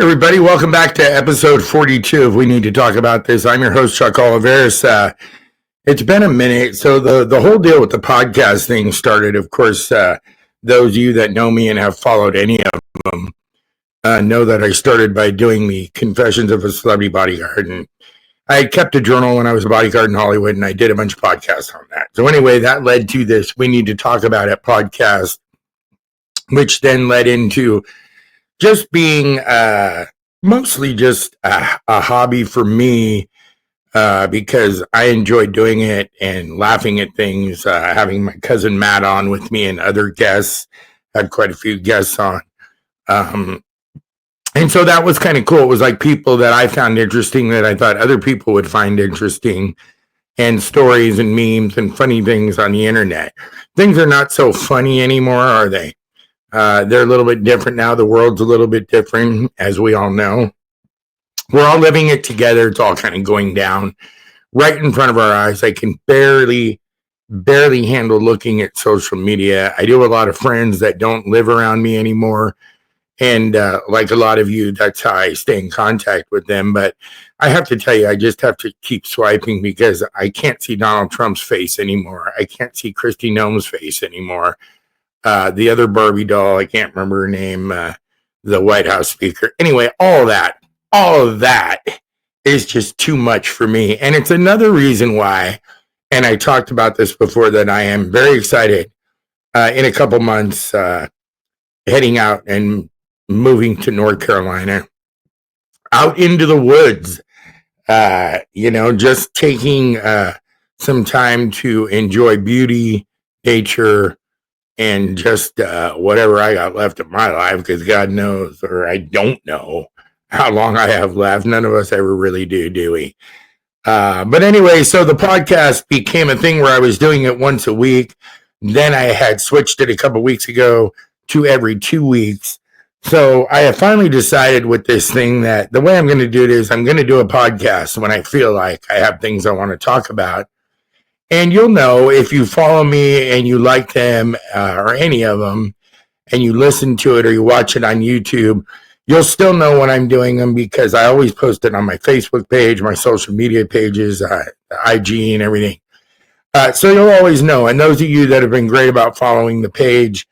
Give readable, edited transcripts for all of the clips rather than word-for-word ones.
Everybody, welcome back to episode 42 of We Need to Talk About This. I'm your host, Chuck Oliveris. It's been a minute. So the whole deal with the podcast thing started, of course, those of you that know me and have followed any of them know that I started by doing the Confessions of a Celebrity Bodyguard. And I had kept a journal when I was a bodyguard in Hollywood, and I did a bunch of podcasts on that. So anyway, that led to this We Need to Talk About It podcast, which then led into just being mostly just a hobby for me because I enjoy doing it and laughing at things, having my cousin Matt on with me and other guests. Had quite a few guests on. And so that was kind of cool. It was like people that I found interesting that I thought other people would find interesting, and stories and memes and funny things on the internet. Things are not so funny anymore, are they? They're a little bit different now. The world's a little bit different, as we all know. We're all living it together. It's all kind of going down right in front of our eyes. I can barely handle looking at social media. I do have a lot of friends that don't live around me anymore. And like a lot of you, that's how I stay in contact with them. But I have to tell you, I just have to keep swiping because I can't see Donald Trump's face anymore. I can't see Kristi Noem's face anymore. The other Barbie doll, I can't remember her name, the White House speaker. Anyway, all of that is just too much for me. And it's another reason why, and I talked about this before, that I am very excited in a couple months heading out and moving to North Carolina, out into the woods, just taking some time to enjoy beauty, nature, and just whatever I got left of my life, because God knows, or I don't know how long I have left. None of us ever really do we? But anyway, so the podcast became a thing where I was doing it once a week. Then I had switched it a couple weeks ago to every 2 weeks. So I have finally decided with this thing that the way I'm going to do it is I'm going to do a podcast when I feel like I have things I want to talk about. And you'll know if you follow me and you like them or any of them, and you listen to it or you watch it on YouTube, you'll still know when I'm doing them because I always post it on my Facebook page, my social media pages, IG and everything. So you'll always know. And those of you that have been great about following the page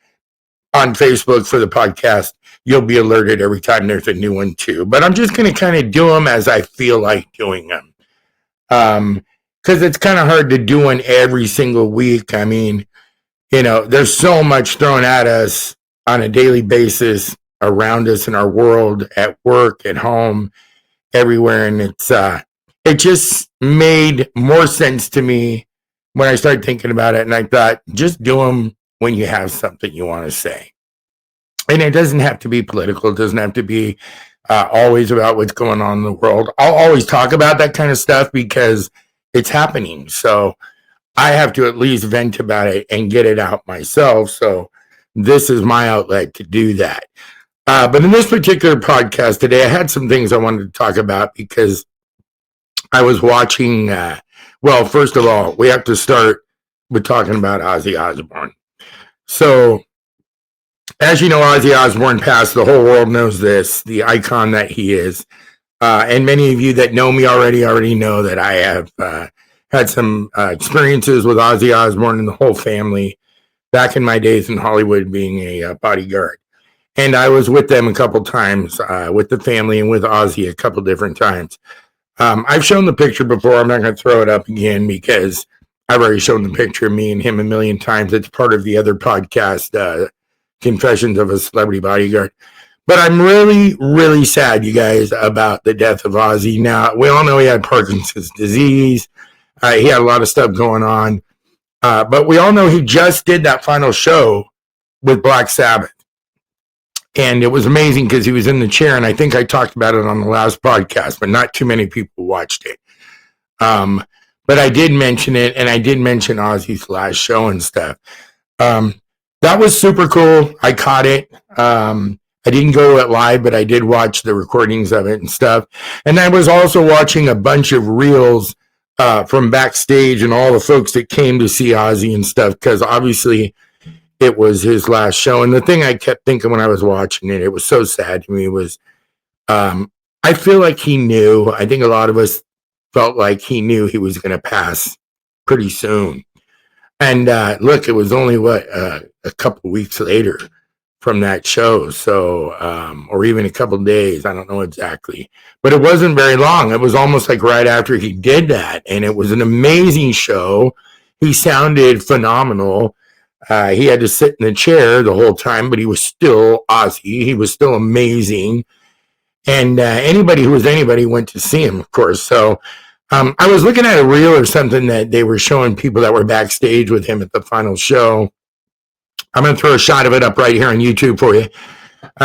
on Facebook for the podcast, you'll be alerted every time there's a new one too. But I'm just going to kind of do them as I feel like doing them. Because it's kind of hard to do one every single week. I mean, there's so much thrown at us on a daily basis around us in our world, at work, at home, everywhere. And it just made more sense to me when I started thinking about it. And I thought, just do them when you have something you want to say. And it doesn't have to be political. It doesn't have to be always about what's going on in the world. I'll always talk about that kind of stuff because it's happening. So I have to at least vent about it and get it out myself. So this is my outlet to do that. But in this particular podcast today, I had some things I wanted to talk about because I was watching. First of all, we have to start with talking about Ozzy Osbourne. So as you know, Ozzy Osbourne passed. The whole world knows this, the icon that he is. And many of you that know me already know that I have had some experiences with Ozzy Osbourne and the whole family back in my days in Hollywood being a bodyguard. And I was with them a couple times, with the family and with Ozzy a couple different times. I've shown the picture before. I'm not going to throw it up again because I've already shown the picture of me and him a million times. It's part of the other podcast, Confessions of a Celebrity Bodyguard. But I'm really sad, you guys, about the death of Ozzy. Now, we all know he had Parkinson's disease. He had a lot of stuff going on. But we all know he just did that final show with Black Sabbath. And it was amazing because he was in the chair. And I think I talked about it on the last podcast, but not too many people watched it. But I did mention it, and I did mention Ozzy's last show and stuff. That was super cool. I caught it. I didn't go to it live, but I did watch the recordings of it and stuff. And I was also watching a bunch of reels from backstage and all the folks that came to see Ozzy and stuff, because obviously it was his last show. And the thing I kept thinking when I was watching it, it was so sad to me, was I feel like he knew. I think a lot of us felt like he knew he was going to pass pretty soon. And look, it was only a couple of weeks later from that show, so or even a couple of days. I don't know exactly, but it wasn't very long. It was almost like right after he did that, and it was an amazing show. He sounded phenomenal. He had to sit in the chair the whole time, but he was still Ozzy. He was still amazing. And anybody who was anybody went to see him, of course. So I was looking at a reel or something that they were showing people that were backstage with him at the final show. I'm going to throw a shot of it up right here on YouTube for you.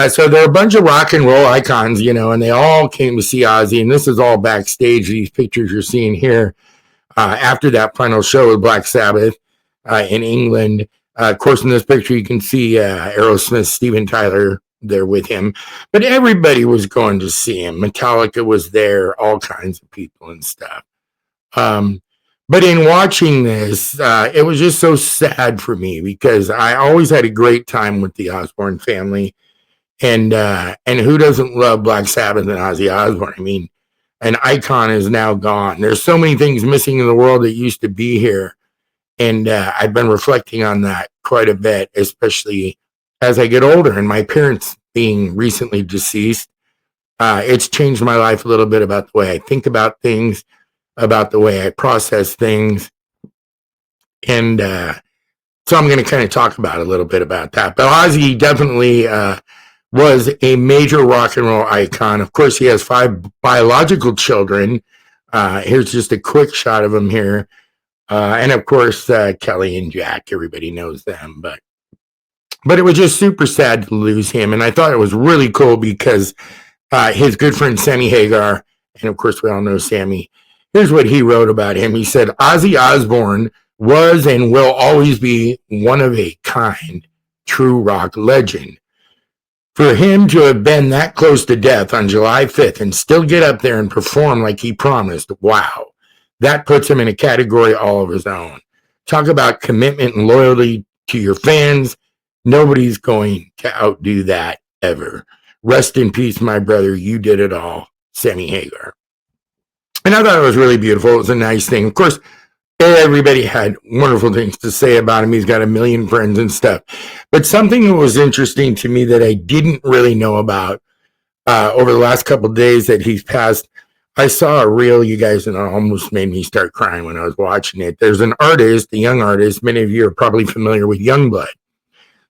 So there are a bunch of rock and roll icons, and they all came to see Ozzy. And this is all backstage, these pictures you're seeing here after that final show with Black Sabbath in England. Of course, in this picture, you can see Aerosmith, Steven Tyler there with him. But everybody was going to see him. Metallica was there, all kinds of people and stuff. But in watching this, it was just so sad for me because I always had a great time with the Osbourne family. And who doesn't love Black Sabbath and Ozzy Osbourne? I mean, an icon is now gone. There's so many things missing in the world that used to be here. And I've been reflecting on that quite a bit, especially as I get older and my parents being recently deceased. It's changed my life a little bit about the way I think about things, about the way I process things. And so I'm going to kind of talk about a little bit about that. But Ozzy definitely was a major rock and roll icon. Of course, he has 5 biological children. Here's just a quick shot of him here. And of course, Kelly and Jack, everybody knows them. But it was just super sad to lose him. And I thought it was really cool because his good friend Sammy Hagar, and of course we all know Sammy, here's what he wrote about him. He said, Ozzy Osbourne was and will always be one of a kind, true rock legend. For him to have been that close to death on July 5th and still get up there and perform like he promised, wow, that puts him in a category all of his own. Talk about commitment and loyalty to your fans. Nobody's going to outdo that ever. Rest in peace, my brother. You did it all, Sammy Hagar. And I thought it was really beautiful. It was a nice thing. Of course, everybody had wonderful things to say about him. He's got a million friends and stuff. But something that was interesting to me that I didn't really know about over the last couple of days that he's passed, I saw a reel, you guys, and it almost made me start crying when I was watching it. There's an artist, a young artist. Many of you are probably familiar with Youngblood.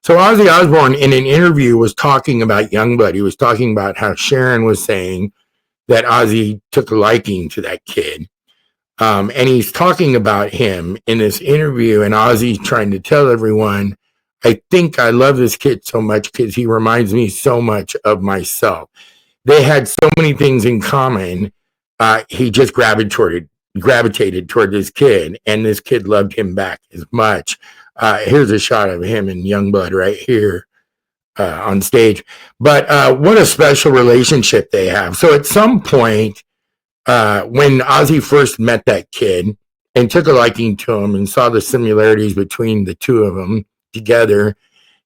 So Ozzy Osbourne, in an interview, was talking about Youngblood. He was talking about how Sharon was saying that Ozzy took a liking to that kid. And he's talking about him in this interview, and Ozzy's trying to tell everyone, I think I love this kid so much because he reminds me so much of myself. They had so many things in common. He just gravitated toward this kid, and this kid loved him back as much. Here's a shot of him in Youngblood right here on stage. But what a special relationship they have. So at some point, when Ozzy first met that kid and took a liking to him and saw the similarities between the two of them together,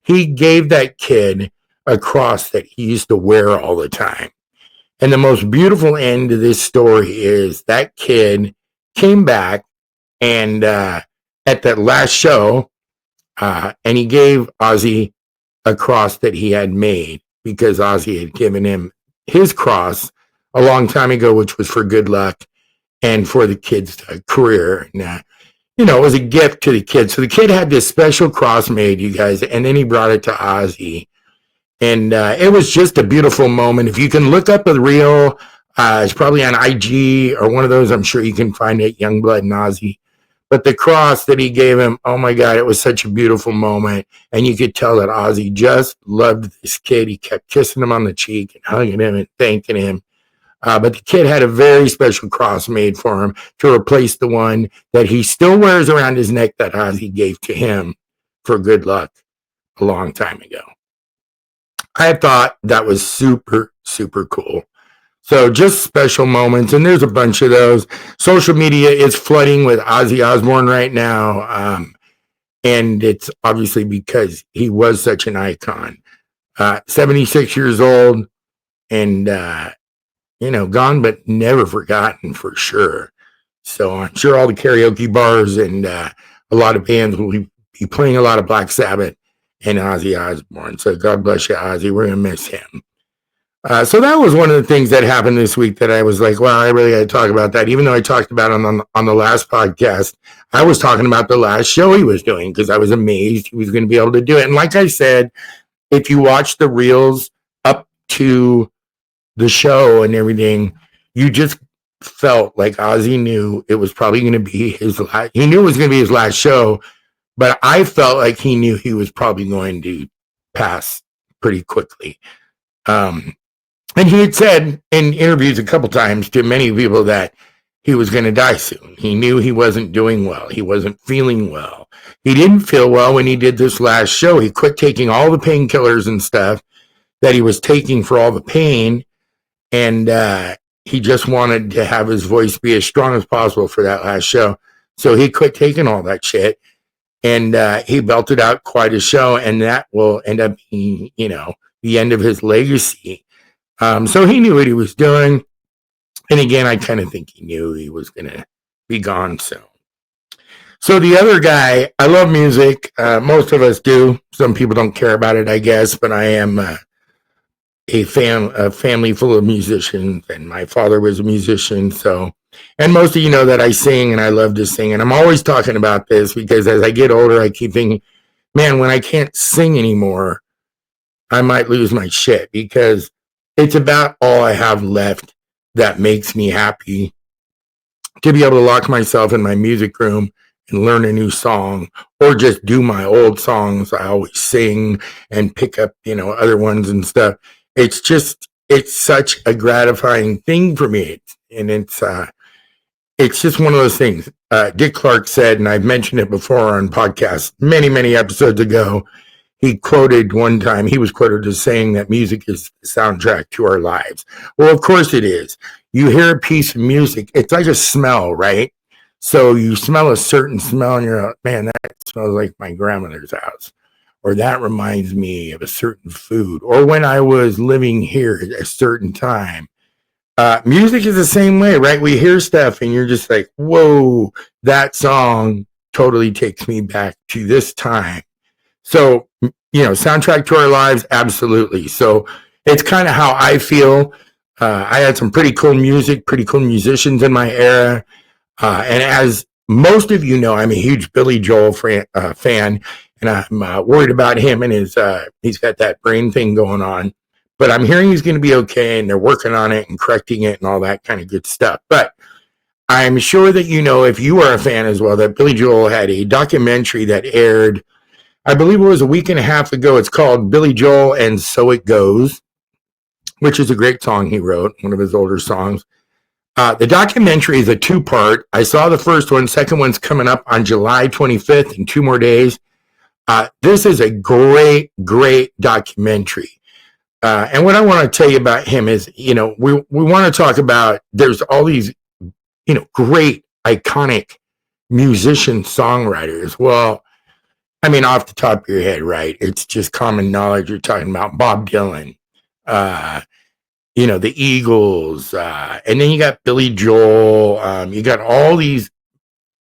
he gave that kid a cross that he used to wear all the time. And the most beautiful end to this story is that kid came back and at that last show, and he gave Ozzy a cross that he had made because Ozzy had given him his cross a long time ago, which was for good luck and for the kid's career. And, it was a gift to the kid. So the kid had this special cross made, you guys, and then he brought it to Ozzy. And it was just a beautiful moment. If you can look up a reel, it's probably on IG or one of those. I'm sure you can find it, Youngblood and Ozzy. But the cross that he gave him, oh my God, it was such a beautiful moment. And you could tell that Ozzy just loved this kid. He kept kissing him on the cheek and hugging him and thanking him. But the kid had a very special cross made for him to replace the one that he still wears around his neck that Ozzy gave to him for good luck a long time ago. I thought that was super, super cool. So just special moments, and there's a bunch of those. Social media is flooding with Ozzy Osbourne right now, and it's obviously because he was such an icon. 76 years old, and gone but never forgotten for sure. So I'm sure all the karaoke bars and a lot of bands will be playing a lot of Black Sabbath and Ozzy Osbourne. So God bless you, Ozzy. We're going to miss him. So that was one of the things that happened this week that I was like, well, I really got to talk about that. Even though I talked about it on the last podcast, I was talking about the last show he was doing because I was amazed he was going to be able to do it. And like I said, if you watch the reels up to the show and everything, you just felt like Ozzy knew it was probably going to be his last. He knew it was going to be his last show, but I felt like he knew he was probably going to pass pretty quickly. And he had said in interviews a couple times to many people that he was going to die soon. He knew he wasn't doing well. He wasn't feeling well. He didn't feel well when he did this last show. He quit taking all the painkillers and stuff that he was taking for all the pain. And he just wanted to have his voice be as strong as possible for that last show. So he quit taking all that shit. And he belted out quite a show. And that will end up being, the end of his legacy. So he knew what he was doing. And again, I kind of think he knew he was going to be gone soon. So the other guy, I love music. Most of us do. Some people don't care about it, I guess. But I am a family full of musicians. And my father was a musician. So, and most of you know that I sing and I love to sing. And I'm always talking about this because as I get older, I keep thinking, man, when I can't sing anymore, I might lose my shit because it's about all I have left that makes me happy to be able to lock myself in my music room and learn a new song or just do my old songs I always sing and pick up, other ones and stuff. It's such a gratifying thing for me. And it's just one of those things. Dick Clark said, and I've mentioned it before on podcasts many, many episodes ago, he was quoted as saying that music is the soundtrack to our lives. Well, of course it is. You hear a piece of music, it's like a smell, right? So you smell a certain smell and you're like, man, that smells like my grandmother's house. Or that reminds me of a certain food. Or when I was living here at a certain time. Music is the same way, right? We hear stuff and you're just like, whoa, that song totally takes me back to this time. So, soundtrack to our lives, absolutely. So it's kind of how I feel. I had some pretty cool music, pretty cool musicians in my era. And as most of you know, I'm a huge Billy Joel fan, and I'm worried about him and he's got that brain thing going on. But I'm hearing he's going to be okay, and they're working on it and correcting it and all that kind of good stuff. But I'm sure that if you are a fan as well, that Billy Joel had a documentary that aired, I believe it was a week and a half ago. It's called Billy Joel and So It Goes, which is a great song he wrote, one of his older songs. The documentary is a two-part. I saw the first one. Second one's coming up on July 25th in 2 more days. This is a great, great documentary. And what I want to tell you about him is, we want to talk about, there's all these, great, iconic musician songwriters. Well, I mean, off the top of your head, right? It's just common knowledge. You're talking about Bob Dylan, the Eagles, and then you got Billy Joel. You got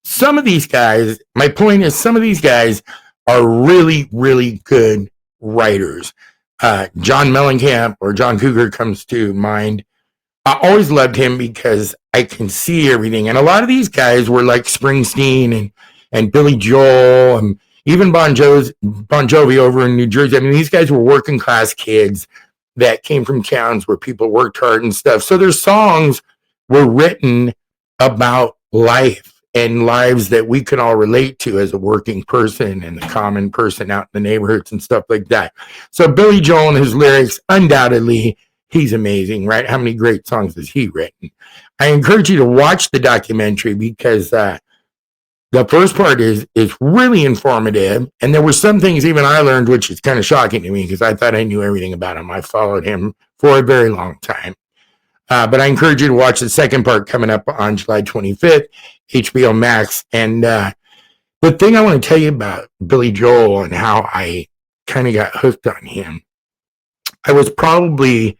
some of these guys. My point is, some of these guys are really, really good writers. John Mellencamp or John Cougar comes to mind. I always loved him because I can see everything. And a lot of these guys were like Springsteen and Billy Joel and even Bon Jovi over in New Jersey. I mean, these guys were working class kids that came from towns where people worked hard and stuff. So their songs were written about life and lives that we can all relate to as a working person and the common person out in the neighborhoods and stuff like that. So Billy Joel and his lyrics, undoubtedly, he's amazing, right? How many great songs has he written? I encourage you to watch the documentary because the first part is really informative. And there were some things even I learned, which is kind of shocking to me because I thought I knew everything about him. I followed him for a very long time. But I encourage you to watch the second part coming up on July 25th, HBO Max. And the thing I want to tell you about Billy Joel and how I kind of got hooked on him, I was probably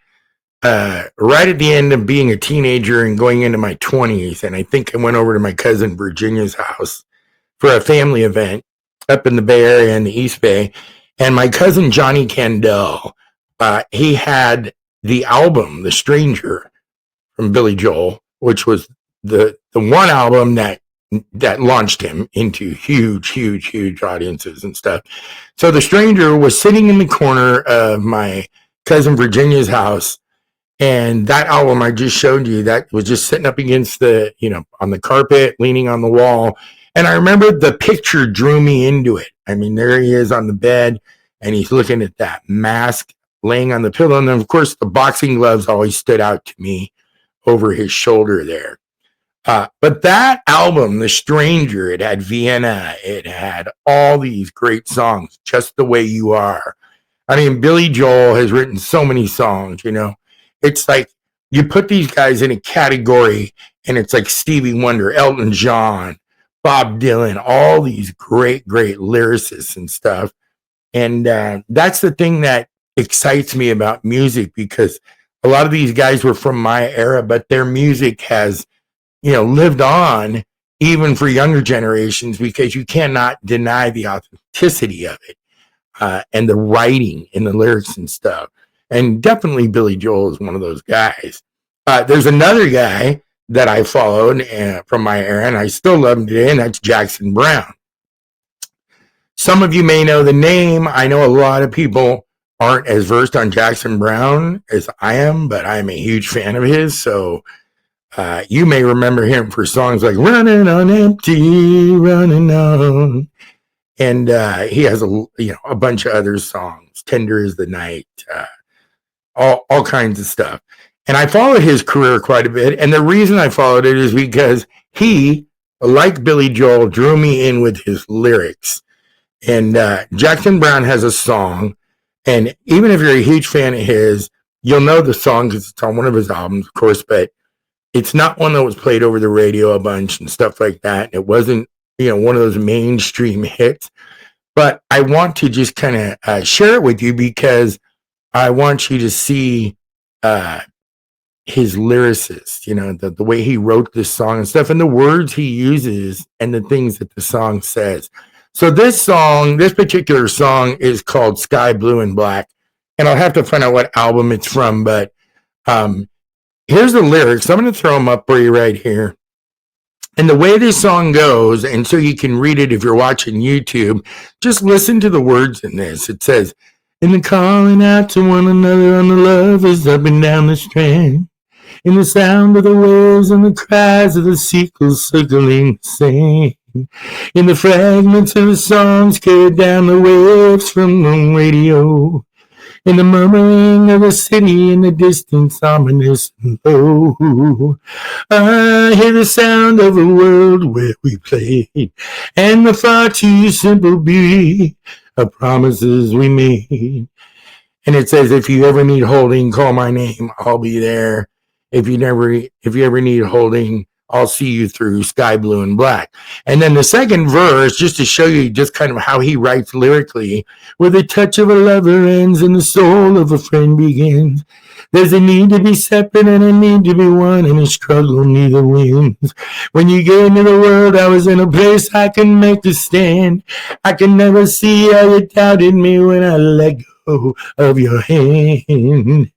right at the end of being a teenager and going into my 20s. And I think I went over to my cousin Virginia's house for a family event up in the Bay Area in the East Bay. And my cousin Johnny Candell, he had the album, The Stranger, from Billy Joel, which was the one album that launched him into huge audiences and stuff. So The Stranger was sitting in the corner of my cousin Virginia's house, and that album I just showed you, that was just sitting up against the, on the carpet, leaning on the wall. And I remember the picture drew me into it. I mean, there he is on the bed, and he's looking at that mask laying on the pillow. And then, of course, the boxing gloves always stood out to me over his shoulder there. But that album, The Stranger, it had Vienna. It had all these great songs, Just the Way You Are. I mean, Billy Joel has written so many songs, It's like you put these guys in a category, and it's like Stevie Wonder, Elton John, Bob Dylan, all these great lyricists and stuff. And that's the thing that excites me about music, because a lot of these guys were from my era, but their music has, lived on even for younger generations, because you cannot deny the authenticity of it and the writing and the lyrics and stuff. And definitely Billy Joel is one of those guys. There's another guy that I followed from my era, and I still love him today, and that's Jackson Browne. Some of you may know the name. I know a lot of people aren't as versed on Jackson Browne as I am, but I'm a huge fan of his. So you may remember him for songs like Running on Empty, Running On. And he has a bunch of other songs, Tender as the Night, all kinds of stuff. And I followed his career quite a bit. And the reason I followed it is because he, like Billy Joel, drew me in with his lyrics. And Jackson Browne has a song, and even if you're a huge fan of his, you'll know the song because it's on one of his albums, of course, but it's not one that was played over the radio a bunch and stuff like that. It wasn't, one of those mainstream hits. But I want to just kind of share it with you, because I want you to see his lyricist, the way he wrote this song and stuff, and the words he uses and the things that the song says. So this particular song is called Sky Blue and Black, and I'll have to find out what album it's from, but here's the lyrics. I'm going to throw them up for you right here. And the way this song goes, and so you can read it if you're watching YouTube, just listen to the words in this. It says, "In the calling out to one another on the lovers up and down the strand, in the sound of the waves and the cries of the seagulls circling the sand, in the fragments of the songs carried down the waves from the radio, in the murmuring of the city in the distance, ominous and low, I hear the sound of a world where we played, and the far too simple beauty of promises we made." And it says, "If you ever need holding, call my name, I'll be there. If you ever need holding, I'll see you through Sky Blue and Black." And then the second verse, just to show you just kind of how he writes lyrically, "Where the touch of a lover ends and the soul of a friend begins, there's a need to be separate and a need to be one, and a struggle neither wins. When you get into the world, I was in a place I can make a stand. I can never see how you doubted me when I let go of your hand."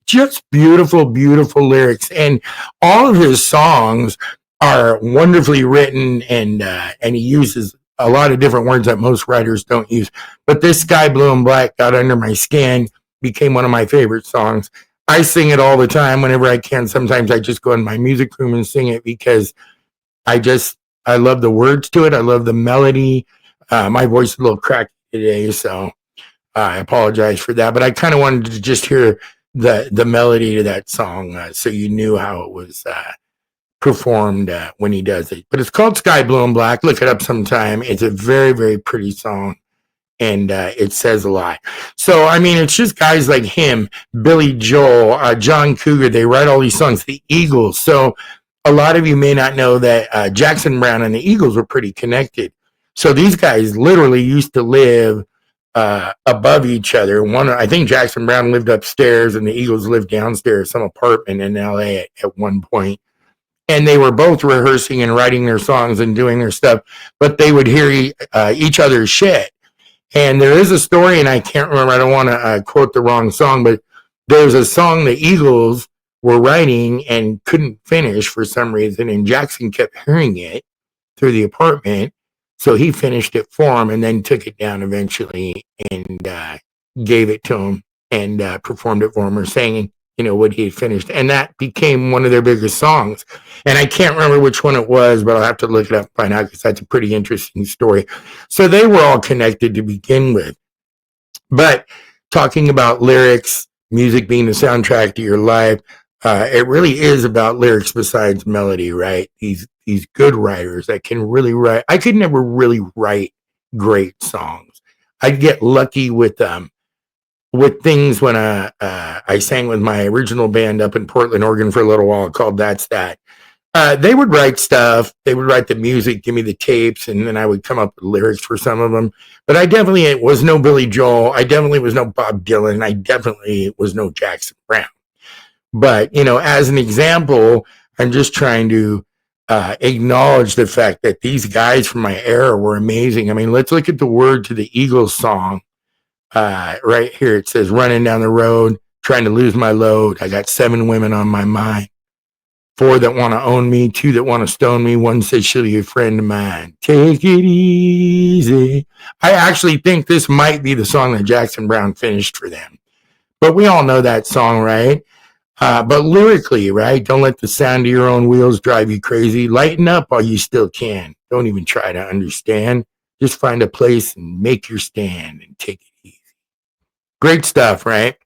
Just beautiful lyrics, and all of his songs are wonderfully written, and he uses a lot of different words that most writers don't use. But this Sky Blue and Black got under my skin, became one of my favorite songs. I sing it all the time whenever I can. Sometimes I just go in my music room and sing it, because I love the words to it. I love the melody. My voice is a little cracky today, so I apologize for that. But I kind of wanted to just hear the melody to that song, so you knew how it was performed when he does it. But it's called Sky Blue and Black. Look it up sometime. It's a very pretty song, and it says a lot. So I mean, it's just guys like him, Billy Joel, John Cougar. They write all these songs. The Eagles. So a lot of you may not know that Jackson Browne and the Eagles were pretty connected. So these guys literally used to live above each other. One, I think Jackson Browne lived upstairs and the Eagles lived downstairs, some apartment in LA at one point. And they were both rehearsing and writing their songs and doing their stuff, but they would hear each other's shit. And there is a story, and I can't remember, I don't want to quote the wrong song, but there's a song the Eagles were writing and couldn't finish for some reason, and Jackson kept hearing it through the apartment. So he finished it for him and then took it down eventually and gave it to him and performed it for him, or sang, what he had finished. And that became one of their biggest songs. And I can't remember which one it was, but I'll have to look it up and find out, because that's a pretty interesting story. So they were all connected to begin with. But talking about lyrics, music being the soundtrack to your life, it really is about lyrics besides melody, right? These good writers that can really write. I could never really write great songs. I'd get lucky with things when I sang with my original band up in Portland, Oregon for a little while called That's That. They would write stuff. They would write the music, give me the tapes, and then I would come up with lyrics for some of them. But I definitely was no Billy Joel. I definitely was no Bob Dylan. I definitely was no Jackson Browne. But, as an example, I'm just trying to acknowledge the fact that these guys from my era were amazing. I mean, let's look at the word to the Eagles song. Right here, it says, running down the road, trying to lose my load. I got 7 women on my mind. 4 that want to own me, 2 that want to stone me, 1 says she'll be a friend of mine. Take it easy. I actually think this might be the song that Jackson Browne finished for them. But we all know that song, right? But lyrically, right? Don't let the sound of your own wheels drive you crazy. Lighten up while you still can. Don't even try to understand. Just find a place and make your stand and take it easy. Great stuff, right?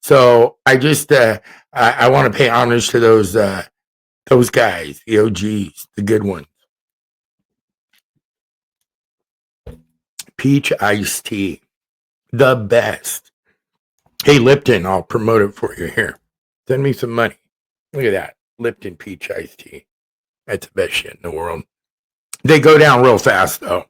So I just I want to pay homage to those guys, the OGs, the good ones. Peach iced tea, the best. Hey, Lipton, I'll promote it for you here. Send me some money. Look at that, Lipton peach iced tea. That's the best shit in the world. They go down real fast though.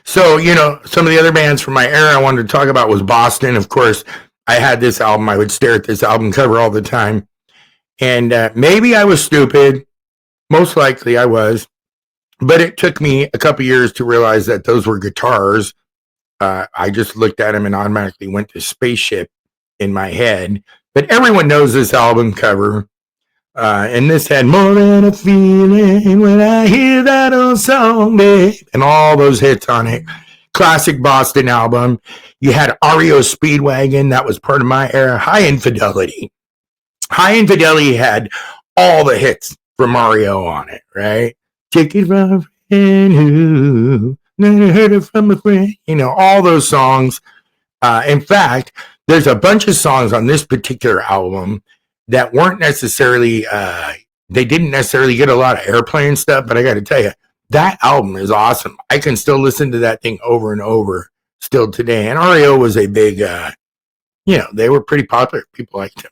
So, some of the other bands from my era I wanted to talk about was Boston. Of course, I had this album. I would stare at this album cover all the time. And maybe I was stupid. Most likely I was. But it took me a couple years to realize that those were guitars. I just looked at them and automatically went to Spaceship in my head. But everyone knows this album cover. And this had more than a feeling when I hear that old song, babe, and all those hits on it. Classic Boston album. You had REO Speedwagon. That was part of my era. High Infidelity. High Infidelity had all the hits from REO on it, right? Take it from a friend who never heard it from a friend. All those songs. In fact, there's a bunch of songs on this particular album that weren't necessarily, they didn't necessarily get a lot of airplay and stuff, but I got to tell you, that album is awesome. I can still listen to that thing over and over still today. And REO was a big, they were pretty popular. People liked them.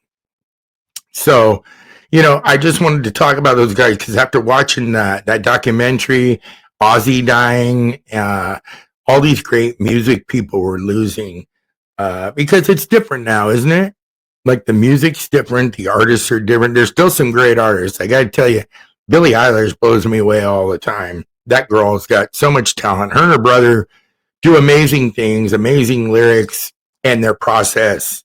So, I just wanted to talk about those guys because after watching that documentary, Ozzy dying, all these great music people were losing because it's different now, isn't it? Like the music's different, the artists are different. There's still some great artists. I got to tell you, Billie Eilish blows me away all the time. That girl's got so much talent. Her and her brother do amazing things, amazing lyrics, and their process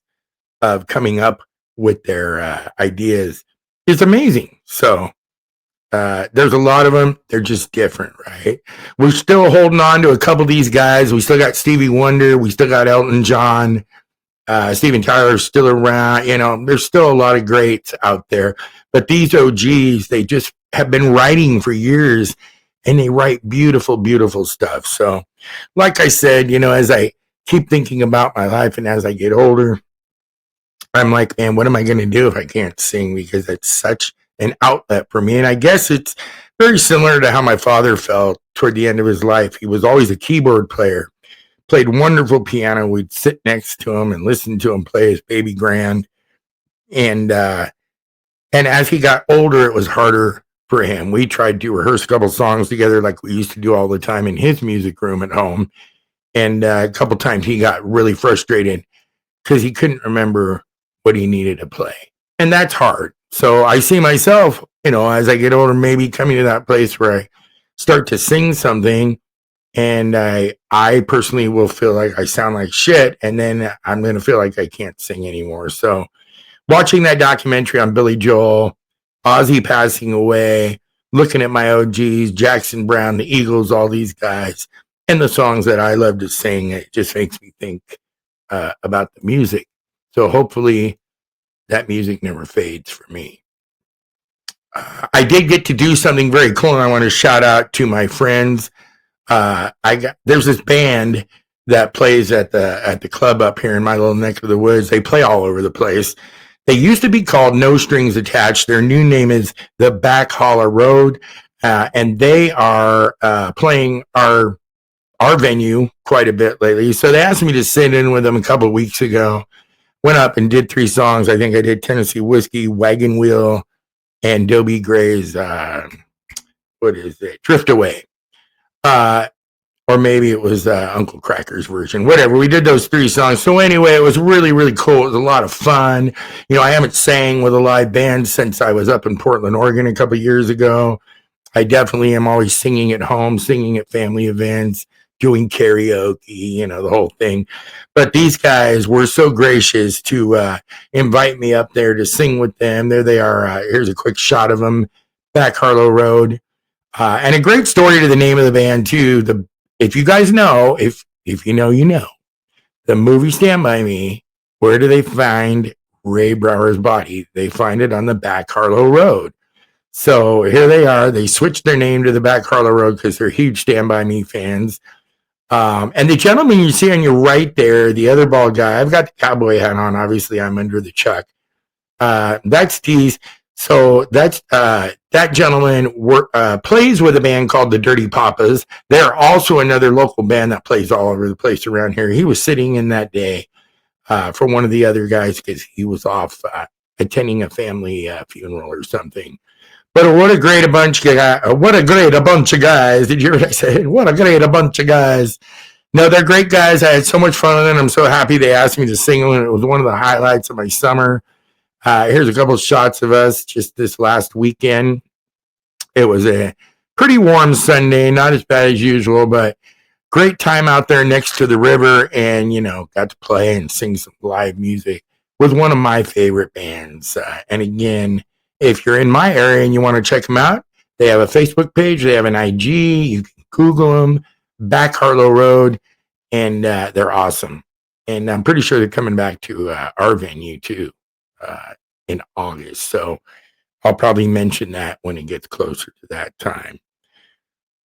of coming up with their ideas is amazing. So there's a lot of them. They're just different, right? We're still holding on to a couple of these guys. We still got Stevie Wonder. We still got Elton John. Steven Tyler's still around. There's still a lot of greats out there. But these OGs, they just have been writing for years, and they write beautiful, beautiful stuff. So, like I said, as I keep thinking about my life and as I get older, I'm like, man, what am I going to do if I can't sing? Because it's such an outlet for me. And I guess it's very similar to how my father felt toward the end of his life. He was always a keyboard player. Played wonderful piano. We'd sit next to him and listen to him play his baby grand. And as he got older, it was harder for him. We tried to rehearse a couple songs together like we used to do all the time in his music room at home. And a couple times he got really frustrated because he couldn't remember what he needed to play. And that's hard. So I see myself, as I get older, maybe coming to that place where I start to sing something and I personally will feel like I sound like shit. And then I'm going to feel like I can't sing anymore. So watching that documentary on Billy Joel, Ozzy passing away, looking at my OGs, Jackson Browne, the Eagles, all these guys, and the songs that I love to sing, it just makes me think about the music. So hopefully that music never fades for me. I did get to do something very cool, and I want to shout out to my friends. There's this band that plays at the club up here in my little neck of the woods. They play all over the place. They used to be called No Strings Attached. Their new name is the Back Hollow Road, and they are playing our venue quite a bit lately. So they asked me to sit in with them a couple of weeks ago. Went up and did 3 songs. I think I did Tennessee Whiskey, Wagon Wheel, and Dobie Gray's Drift Away. Or maybe it was Uncle Cracker's version, whatever. We did those 3 songs. So anyway, it was really, really cool. It was a lot of fun. I haven't sang with a live band since I was up in Portland, Oregon a couple of years ago. I definitely am always singing at home, singing at family events, doing karaoke, the whole thing. But these guys were so gracious to invite me up there to sing with them. There they are. Here's a quick shot of them, Back Harlow Road. And a great story to the name of the band, too. If you guys know, if you know, the movie Stand By Me, where do they find Ray Brower's body? They find it on the Back Harlow Road. So here they are. They switched their name to the Back Harlow Road because they're huge Stand By Me fans. And the gentleman you see on your right there, the other bald guy, I've got the cowboy hat on. Obviously, I'm under the chuck. That's Tease. So that's that gentleman plays with a band called the Dirty Papas. They're also another local band that plays all over the place around here. He was sitting in that day for one of the other guys because he was off attending a family funeral or something. But what a great bunch of guys. What a great bunch of guys. Did you hear what I said? What a great bunch of guys. No, they're great guys. I had so much fun with them. I'm so happy they asked me to sing them. It was one of the highlights of my summer. Here's a couple of shots of us just this last weekend. It was a pretty warm Sunday, not as bad as usual, but great time out there next to the river and, got to play and sing some live music with one of my favorite bands. And again, if you're in my area and you want to check them out, they have a Facebook page, they have an IG, you can Google them, Back Harlow Road, and they're awesome. And I'm pretty sure they're coming back to our venue too in August. So I'll probably mention that when it gets closer to that time.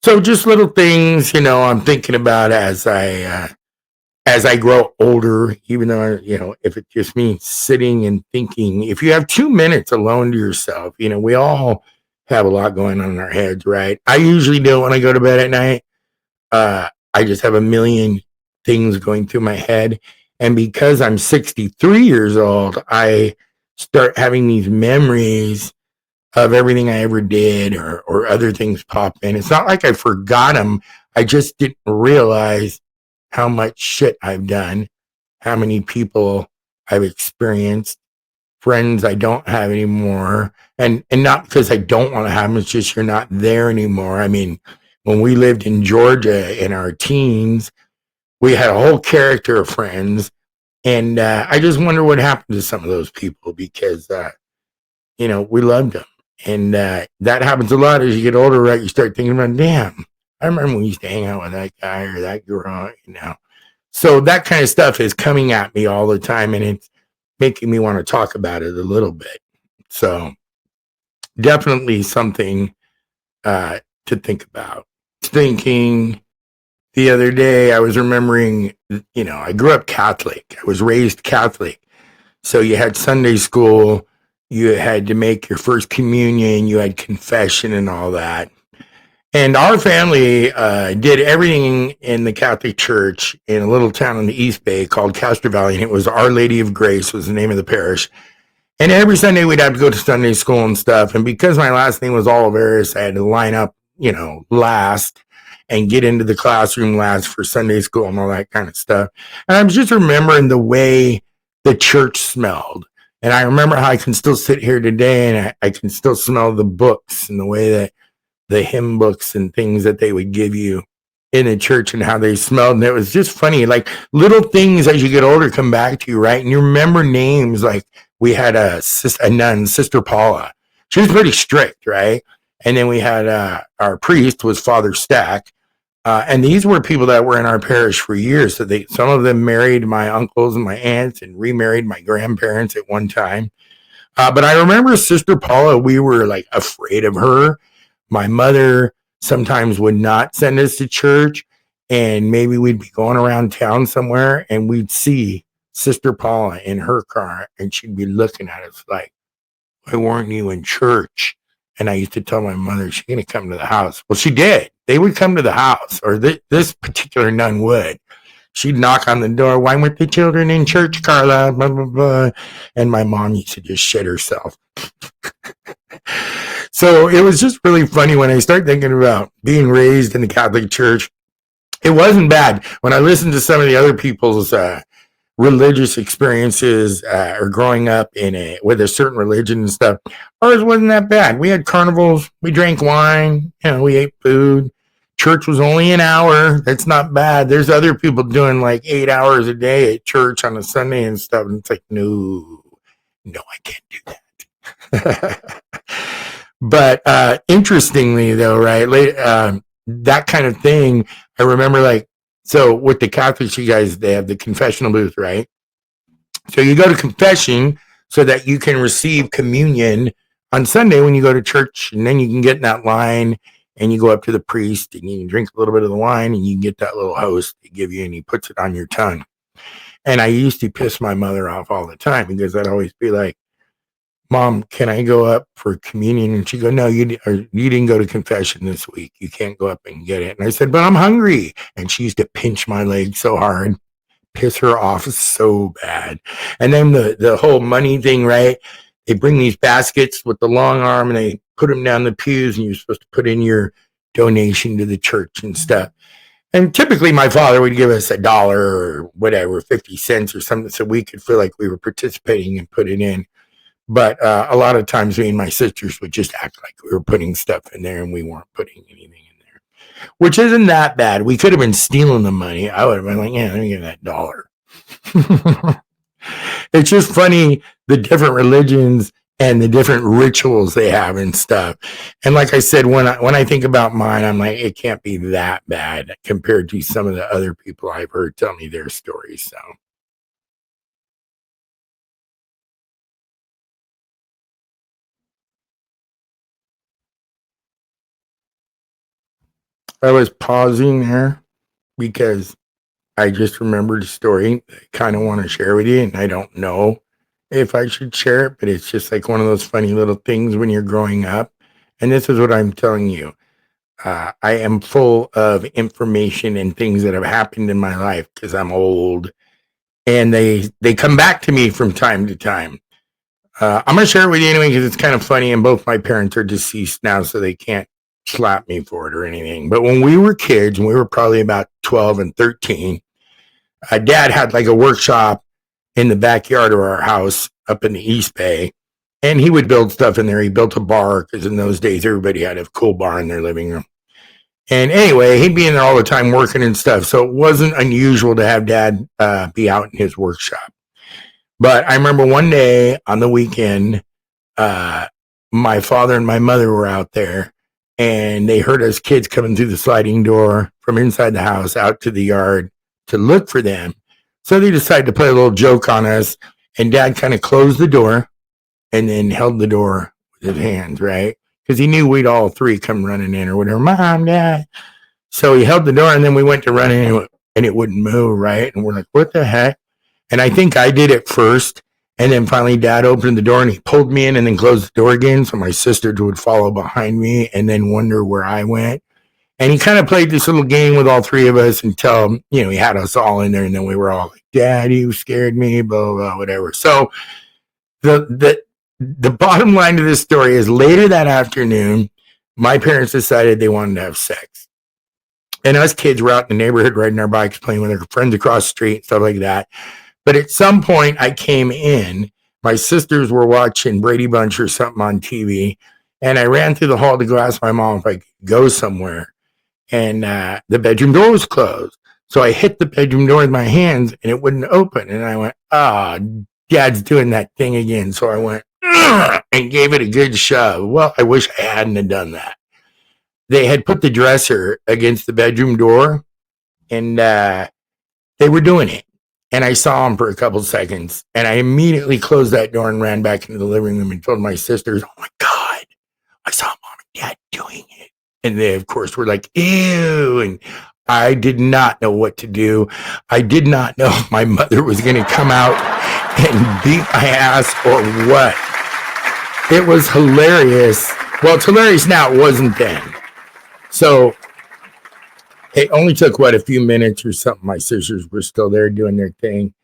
So just little things, I'm thinking about as I grow older, even though, if it just means sitting and thinking, if you have 2 minutes alone to yourself, we all have a lot going on in our heads, right? I usually do when I go to bed at night. I just have a million things going through my head. And because I'm 63 years old, I start having these memories of everything I ever did or other things pop in. It's not like I forgot them. I just didn't realize how much shit I've done, how many people I've experienced, friends I don't have anymore. And not because I don't want to have them, it's just you're not there anymore. I mean, when we lived in Georgia in our teens, we had a whole character of friends. And I just wonder what happened to some of those people because, we loved them. And that happens a lot as you get older, right? You start thinking about, damn, I remember we used to hang out with that guy or that girl, So that kind of stuff is coming at me all the time, and it's making me want to talk about it a little bit. So definitely something to think about. Thinking the other day, I was remembering, I grew up Catholic. I was raised Catholic. So you had Sunday school, you had to make your first communion, you had confession and all that. And our family did everything in the Catholic Church in a little town in the East Bay called Castro Valley, and it was Our Lady of Grace was the name of the parish. And every Sunday we'd have to go to Sunday school and stuff. And because my last name was Oliveris, I had to line up, last. and get into the classroom last for Sunday school and all that kind of stuff. And I'm just remembering the way the church smelled. And I remember how I can still sit here today and I can still smell the books and the way that the hymn books and things that they would give you in the church and how they smelled. And it was just funny, like little things as you get older come back to you, right? And you remember names. Like we had a nun, Sister Paula. She was pretty strict, right? And then we had our priest was Father Stack. And these were people that were in our parish for years. So some of them married my uncles and my aunts and remarried my grandparents at one time. But I remember Sister Paula, we were like afraid of her. My mother sometimes would not send us to church, and maybe we'd be going around town somewhere and we'd see Sister Paula in her car and she'd be looking at us like, why weren't you in church? And I used to tell my mother, she's going to come to the house. Well, she did. They would come to the house, or this particular nun would. She'd knock on the door. Why weren't the children in church, Carla? Blah, blah, blah. And my mom used to just shit herself. So it was just really funny when I started thinking about being raised in the Catholic Church. It wasn't bad. When I listened to some of the other people's religious experiences or growing up with a certain religion and stuff, ours wasn't that bad. We had carnivals. We drank wine. We ate food. Church was only an hour. That's not bad. There's other people doing like 8 hours a day at church on a Sunday and stuff. And it's like, no, I can't do that. But interestingly, though, right, that kind of thing, I remember like, so with the Catholics, you guys, they have the confessional booth, right? So you go to confession so that you can receive communion on Sunday when you go to church, and then you can get in that line and you go up to the priest and you can drink a little bit of the wine and you can get that little host to give you and he puts it on your tongue. And I used to piss my mother off all the time because I'd always be like, Mom, can I go up for communion? And she'd go, no, you didn't go to confession this week. You can't go up and get it. And I said, but I'm hungry. And she used to pinch my leg so hard, piss her off so bad. And then the whole money thing, right? They bring these baskets with the long arm and they put them down the pews and you're supposed to put in your donation to the church and stuff. And typically my father would give us $1 or whatever, 50 cents or something so we could feel like we were participating and put it in. But a lot of times me and my sisters would just act like we were putting stuff in there and we weren't putting anything in there, which isn't that bad. We could have been stealing the money. I would have been like, yeah, let me get that $1. It's just funny, the different religions and the different rituals they have and stuff. And like I said, when I think about mine, I'm like, it can't be that bad compared to some of the other people I've heard tell me their stories. So. I was pausing there because I just remembered a story I kind of want to share with you, and I don't know if I should share it, but it's just like one of those funny little things when you're growing up. And this is what I'm telling you. I am full of information and things that have happened in my life because I'm old, and they come back to me from time to time. I'm going to share it with you anyway because it's kind of funny, and both my parents are deceased now, so they can't slap me for it or anything. But when we were kids, and we were probably about 12 and 13, Dad had like a workshop in the backyard of our house up in the East Bay, and he would build stuff in there. He built a bar because in those days, everybody had a cool bar in their living room. And anyway, he'd be in there all the time working and stuff. So it wasn't unusual to have Dad be out in his workshop. But I remember one day on the weekend, my father and my mother were out there and they heard us kids coming through the sliding door from inside the house out to the yard to look for them. So they decided to play a little joke on us, and Dad kind of closed the door and then held the door with his hands, right? Because he knew we'd all three come running in or whatever, Mom, Dad. So he held the door and then we went to run in and it wouldn't move, right? And we're like, what the heck? And I think I did it first. And then finally Dad opened the door and he pulled me in and then closed the door again. So my sister would follow behind me and then wonder where I went. And he kind of played this little game with all three of us until, he had us all in there. And then we were all like, Dad, you scared me, blah, blah, blah, whatever. So the bottom line to this story is later that afternoon, my parents decided they wanted to have sex. And us kids were out in the neighborhood riding our bikes, playing with our friends across the street, stuff like that. But at some point, I came in. My sisters were watching Brady Bunch or something on TV, and I ran through the hall to go ask my mom if I could go somewhere. And the bedroom door was closed. So I hit the bedroom door with my hands, and it wouldn't open. And I went, Dad's doing that thing again. So I went, and gave it a good shove. Well, I wish I hadn't have done that. They had put the dresser against the bedroom door, and they were doing it. And I saw them for a couple seconds, and I immediately closed that door and ran back into the living room and told my sisters, "Oh my God, I saw Mom and Dad doing it." And they, of course, were like, "Ew." And I did not know what to do. I did not know if my mother was going to come out and beat my ass or what. It was hilarious. Well, it's hilarious now. It wasn't then. So it only took, a few minutes or something. My sisters were still there doing their thing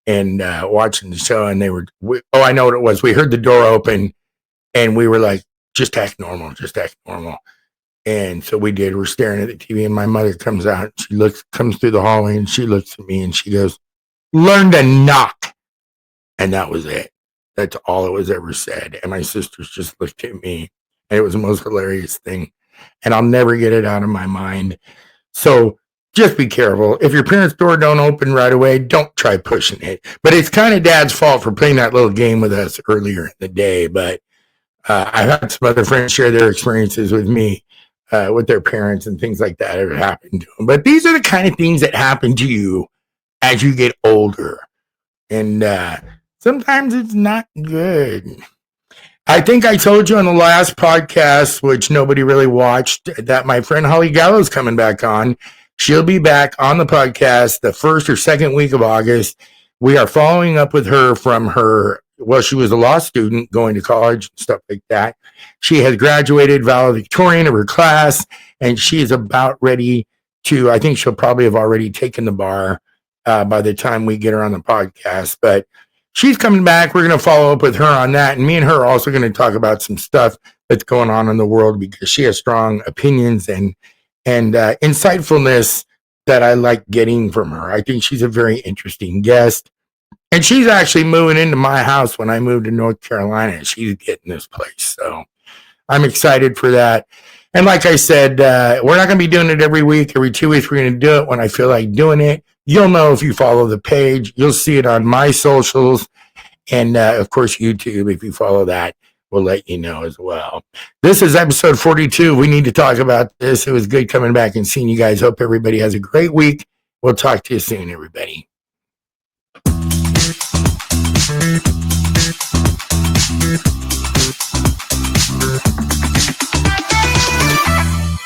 and watching the show. And I know what it was. We heard the door open and we were like, just act normal, just act normal. And so we did. We're staring at the TV and my mother comes out. She comes through the hallway and she looks at me and she goes, "Learn to knock." And that was it. That's all it was ever said. And my sisters just looked at me and it was the most hilarious thing. And I'll never get it out of my mind. So just be careful. If your parents' door don't open right away, don't try pushing it. But it's kind of Dad's fault for playing that little game with us earlier in the day. But I've had some other friends share their experiences with me with their parents and things like that ever happened to them. But these are the kind of things that happen to you as you get older. And sometimes it's not good. I think I told you on the last podcast, which nobody really watched, that my friend Holly Gallo's coming back on. She'll be back on the podcast the first or second week of August. We are following up with her from she was a law student going to college and stuff like that. She has graduated valedictorian of her class, and she is about ready to, I think she'll probably have already taken the bar by the time we get her on the podcast. But she's coming back. We're going to follow up with her on that. And me and her are also going to talk about some stuff that's going on in the world because she has strong opinions and insightfulness that I like getting from her. I think she's a very interesting guest. And she's actually moving into my house when I moved to North Carolina. She's getting this place. So I'm excited for that. And like I said, we're not going to be doing it every week. Every 2 weeks, we're going to do it when I feel like doing it. You'll know if you follow the page. You'll see it on my socials. And, of course, YouTube, if you follow that, will let you know as well. This is episode 42. We need to talk about this. It was good coming back and seeing you guys. Hope everybody has a great week. We'll talk to you soon, everybody.